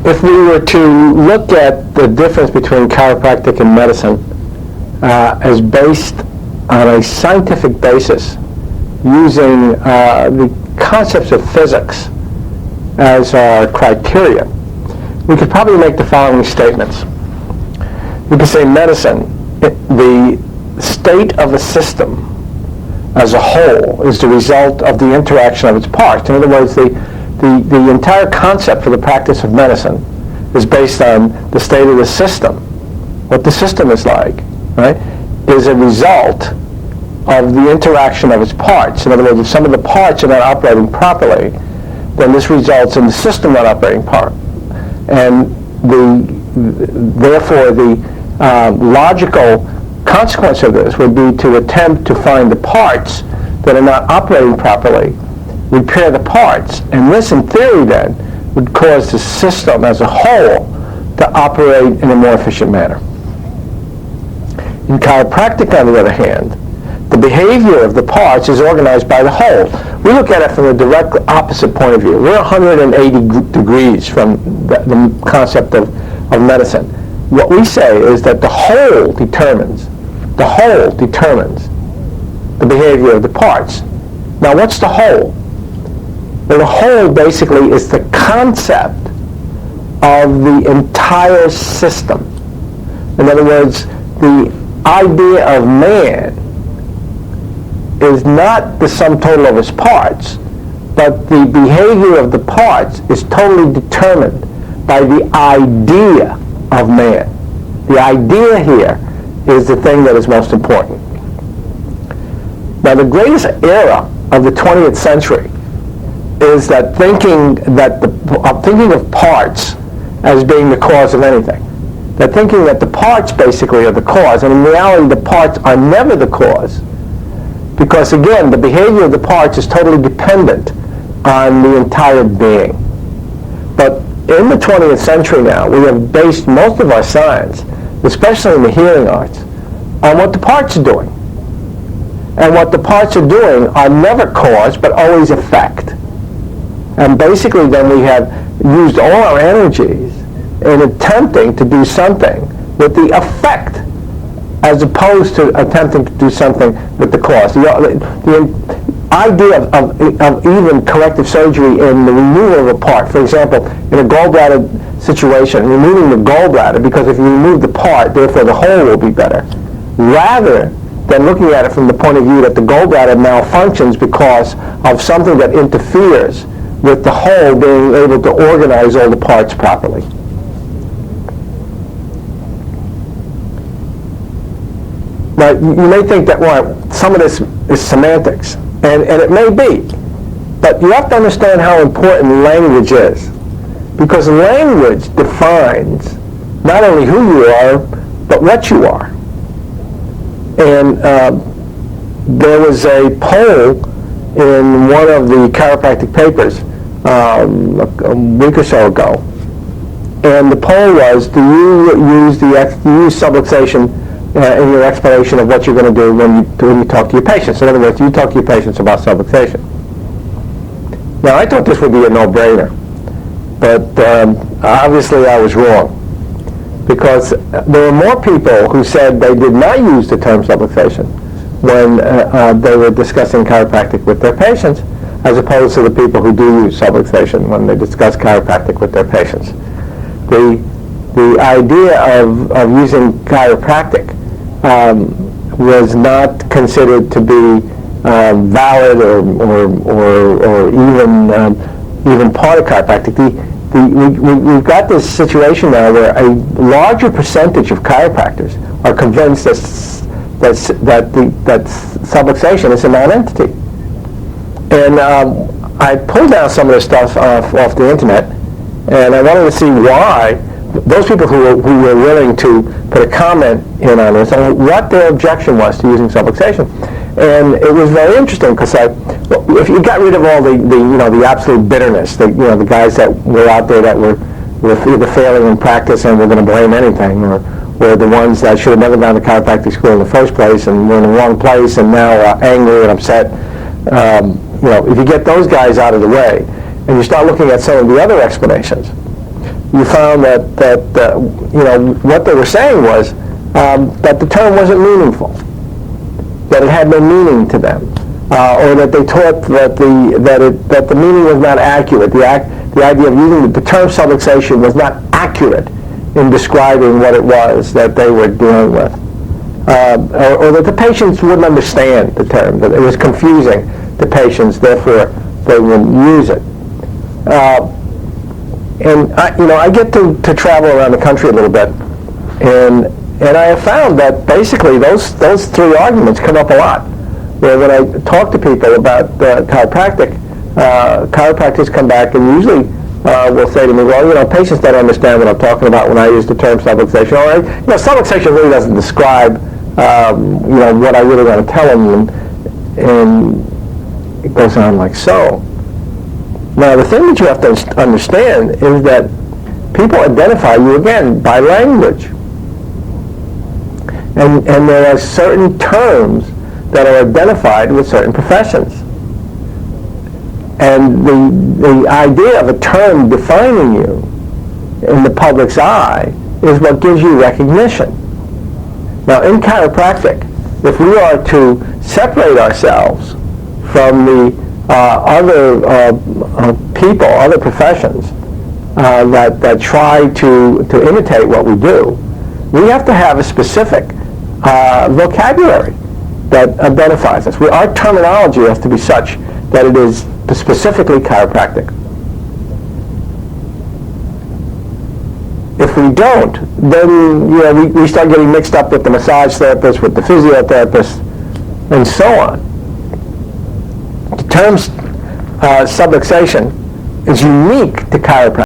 if we were to look at the difference between chiropractic and medicine as based on a scientific basis, using the concepts of physics as our criteria, we could probably make the following statements. We could say medicine, the state of a system as a whole, is the result of the interaction of its parts. In other words, the entire concept for the practice of medicine is based on the state of the system. What the system is like, right, is a result of the interaction of its parts. In other words, if some of the parts are not operating properly, then this results in the system not operating properly. And therefore, the logical consequence of this would be to attempt to find the parts that are not operating properly, repair the parts, and this, in theory, then, would cause the system as a whole to operate in a more efficient manner. In chiropractic, on the other hand, the behavior of the parts is organized by the whole. We look at it from a direct opposite point of view. We're 180 degrees from the concept of medicine. What we say is that the whole determines the behavior of the parts. Now, what's the whole? Well, the whole basically is the concept of the entire system. In other words, the idea of man is not the sum total of his parts, but the behavior of the parts is totally determined by the idea of man. The idea here is the thing that is most important. Now, the greatest error of the 20th century is that thinking of parts as being the cause of anything. They're thinking that the parts basically are the cause, and in reality the parts are never the cause, because again, the behavior of the parts is totally dependent on the entire being. But in the 20th century now, we have based most of our science, especially in the healing arts, on what the parts are doing. And what the parts are doing are never cause, but always effect. And basically then we have used all our energies in attempting to do something with the effect, as opposed to attempting to do something with the cause. The idea of even corrective surgery in the removal of a part, for example, in a gallbladder situation, removing the gallbladder, because if you remove the part, therefore the whole will be better, rather than looking at it from the point of view that the gallbladder malfunctions because of something that interferes with the whole being able to organize all the parts properly. Now, you may think that, well, some of this is semantics, and it may be, but you have to understand how important language is, because language defines not only who you are, but what you are. And there was a poll in one of the chiropractic papers a week or so ago, and the poll was: do you use subluxation in your explanation of what you're going to do when you talk to your patients? In other words, do you talk to your patients about subluxation? Now, I thought this would be a no-brainer, but obviously I was wrong, because there were more people who said they did not use the term subluxation when they were discussing chiropractic with their patients, as opposed to the people who do use subluxation when they discuss chiropractic with their patients. The idea of using chiropractic was not considered to be valid or even part of chiropractic. We've got this situation now where a larger percentage of chiropractors are convinced that subluxation is a non-entity. And I pulled down some of the stuff off the internet, and I wanted to see why those people who were willing to put a comment in on this, and what their objection was to using subluxation. And it was very interesting, because if you got rid of all the absolute bitterness, the guys that were out there that were either failing in practice and were going to blame anything, or the ones that should have never gone to chiropractic school in the first place and were in the wrong place and now are angry and upset, if you get those guys out of the way and you start looking at some of the other explanations, you found that what they were saying was that the term wasn't meaningful, that it had no meaning to them, or that they taught that the meaning was not accurate. The idea of using the term subluxation was not accurate in describing what it was that they were dealing with, or that the patients wouldn't understand the term, that it was confusing to patients, therefore they wouldn't use it. And I get to travel around the country a little bit, and I have found that basically those three arguments come up a lot. Where when I talk to people about chiropractic, chiropractors come back and usually will say to me, well, patients don't understand what I'm talking about when I use the term subluxation. Or, subluxation really doesn't describe, what I really want to tell them, and it goes on like so. Now, the thing that you have to understand is that people identify you, again, by language. And there are certain terms that are identified with certain professions. And the idea of a term defining you in the public's eye is what gives you recognition. Now, in chiropractic, if we are to separate ourselves from the other people, other professions that try to imitate what we do, we have to have a specific vocabulary that identifies us. Our terminology has to be such that it is specifically chiropractic. If we don't, then we start getting mixed up with the massage therapist, with the physiotherapist, and so on. The term subluxation is unique to chiropractic.